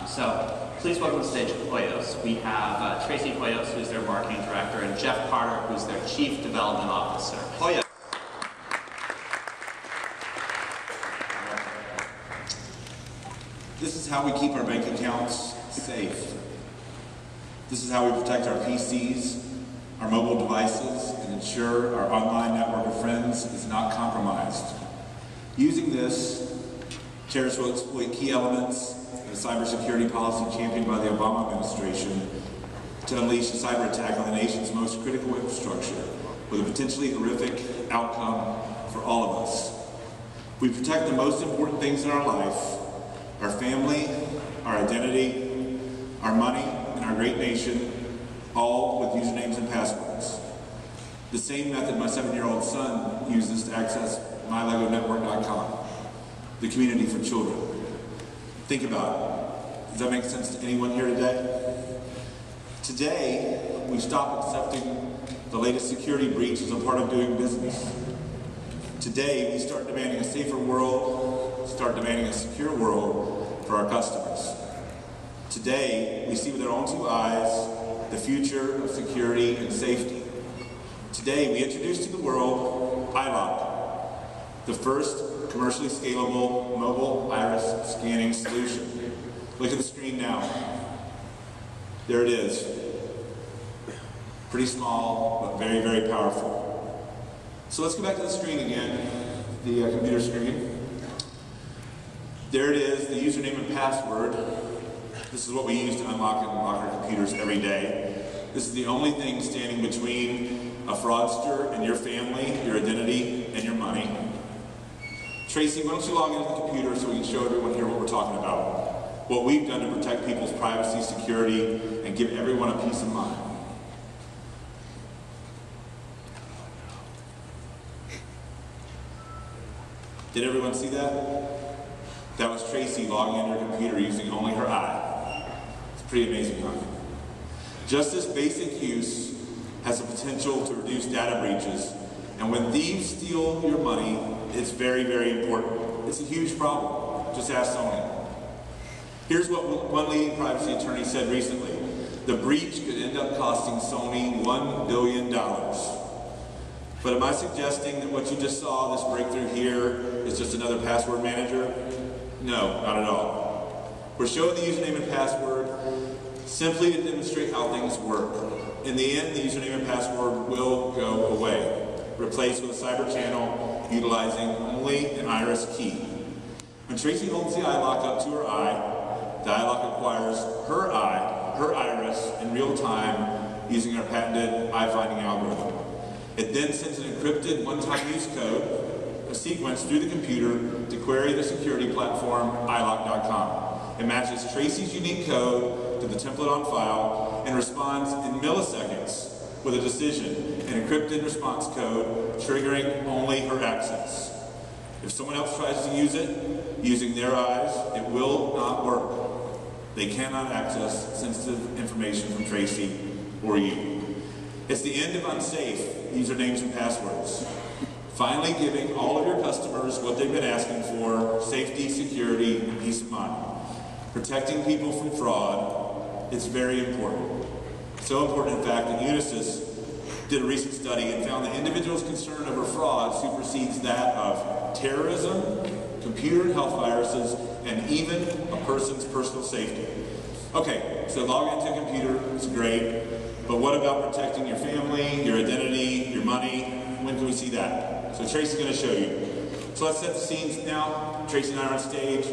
So please welcome to the stage Hoyos. We have Tracy Hoyos, who's their marketing director, and Jeff Carter, who's their chief development officer. Hoyos. This is how we keep our bank accounts safe. This is how we protect our PCs, our mobile devices, and ensure our online network of friends is not compromised. Using this, terrorists will exploit key elements of a cybersecurity policy championed by the Obama administration to unleash a cyber attack on the nation's most critical infrastructure with a potentially horrific outcome for all of us. We protect the most important things in our life: our family, our identity, our money, and our great nation, all with usernames and passwords. The same method my 7-year-old son uses to access mylegonetwork.com, the community for children. Think about it. Does that make sense to anyone here today? Today, we stop accepting the latest security breach as a part of doing business. Today, we start demanding a safer world, start demanding a secure world for our customers. Today, we see with our own 2 eyes the future of security and safety. Today, we introduce to the world EyeLock, the first commercially scalable mobile iris scanning solution. Look at the screen now. There it is. Pretty small, but very, very powerful. So let's go back to the screen again, the computer screen. There it is, the username and password. This is what we use to unlock and unlock our computers every day. This is the only thing standing between a fraudster and your family, your identity, and your money. Tracy, why don't you log into the computer so we can show everyone here what we're talking about. What we've done to protect people's privacy, security, and give everyone a peace of mind. Did everyone see that? That was Tracy logging into her computer using only her eye. It's pretty amazing, huh? Just this basic use has the potential to reduce data breaches, and when thieves steal your money, it's very, very important. It's a huge problem. Just ask Sony. Here's what one leading privacy attorney said recently. The breach could end up costing Sony $1 billion. But am I suggesting that what you just saw, this breakthrough here, is just another password manager? No, not at all. We're showing the username and password simply to demonstrate how things work. In the end, the username and password will go away, replaced with a cyber channel utilizing only an iris key. When Tracy holds the EyeLock up to her eye, the EyeLock acquires her eye, her iris, in real time using our patented eye-finding algorithm. It then sends an encrypted one-time use code, a sequence through the computer to query the security platform EyeLock.com. It matches Tracy's unique code to the template on file and responds in milliseconds with a decision, an encrypted response code triggering only her access. If someone else tries to use it using their eyes, it will not work. They cannot access sensitive information from Tracy or you. It's the end of unsafe usernames and passwords. Finally giving all of your customers what they've been asking for: safety, security, and peace of mind. Protecting people from fraud, it's very important. So important, in fact, that Unisys did a recent study and found that individuals' concern over fraud supersedes that of terrorism, computer and health viruses, and even a person's personal safety. Okay, so log into a computer, it's great, but what about protecting your family, your identity, your money? When can we see that? So Tracy's going to show you. So let's set the scenes now. Tracy and I are on stage.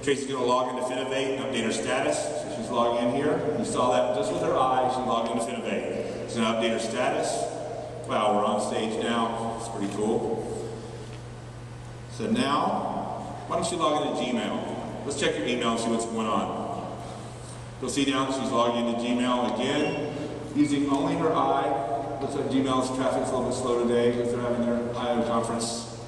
Tracy's going to log into Finovate and update her status. So she's logging in here. You saw that just with her eye. She's logged into Finovate. She's going to update her status. Wow, we're on stage now. It's pretty cool. So now, why don't you log into Gmail? Let's check your email and see what's going on. You'll see down she's logging into Gmail again, using only her eye. Looks like Gmail's traffic's a little bit slow today because they're having their I/O conference.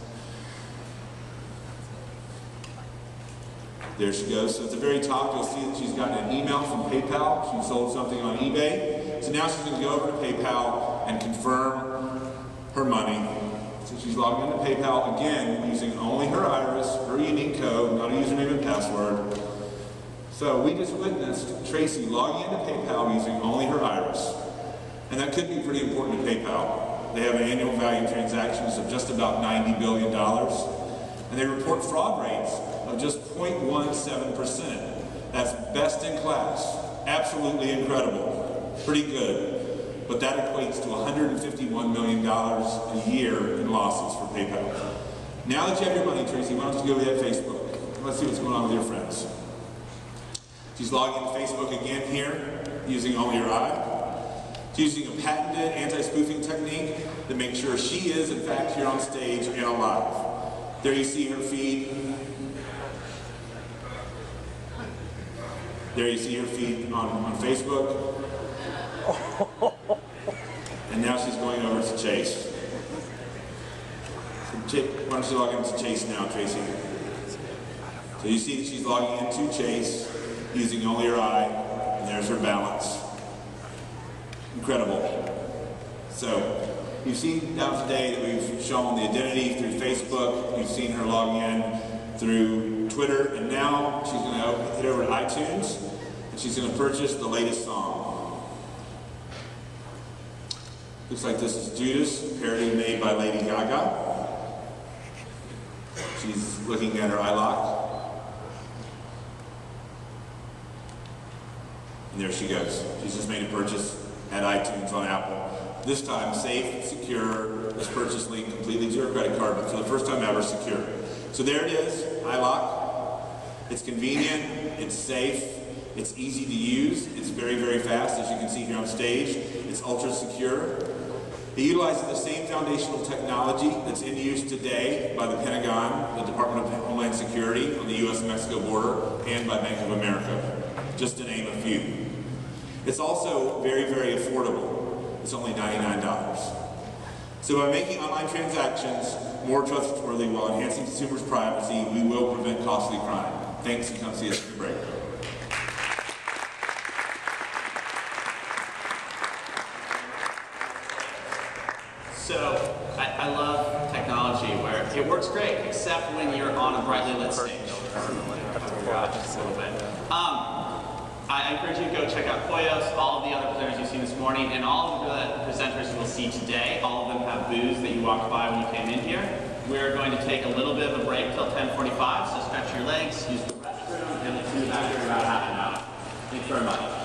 There she goes. So at the very top, you'll see that she's gotten an email from PayPal. She sold something on eBay. So now she's going to go over to PayPal and confirm her money. So she's logging into PayPal again using only her iris, her unique code, not a username and password. So we just witnessed Tracy logging into PayPal using only her iris. And that could be pretty important to PayPal. They have annual value transactions of just about $90 billion. And they report fraud rates of just 0.17%. That's best in class. Absolutely incredible. Pretty good. But that equates to $151 million a year in losses for PayPal. Now that you have your money, Tracy, why don't you go to Facebook? Let's see what's going on with your friends. She's logging into Facebook again here, using only her eye. She's using a patented anti-spoofing technique to make sure she is, in fact, here on stage and alive. There you see her feed. There you see her feed on Facebook. And now she's going over to Chase. So why don't you log into Chase now, Tracy? So you see that she's logging into Chase using only her eye, and there's her balance. Incredible. So you've seen now today that we've shown the identity through Facebook. You've seen her logging in through Twitter, and now she's going to head over to iTunes, and she's going to purchase the latest song. Looks like this is Judas, a parody made by Lady Gaga. She's looking at her EyeLock. And there she goes. She's just made a purchase at iTunes on Apple. This time, safe, secure, this purchase link completely to her credit card, but for the first time ever, secure. So there it is, EyeLock. It's convenient, it's safe, it's easy to use, it's very, very fast, as you can see here on stage. It's ultra secure. It utilizes the same foundational technology that's in use today by the Pentagon, the Department of Homeland Security on the US-Mexico border, and by Bank of America, just to name a few. It's also very, very affordable. It's only $99. So by making online transactions more trustworthy while enhancing consumers' privacy, we will prevent costly crime. Thanks, and come see us at the break. So, I love technology where it works great, except when you're on a brightly lit stage. I encourage you to go check out Koyos, all of the other presenters you've seen this morning, and all of the presenters you will see today. All of them have booths that you walked by when you came in here. We're going to take a little bit of a break till 10:45, so stretch your legs, use the restroom, and we'll see you back here in about half an hour. Thanks very much.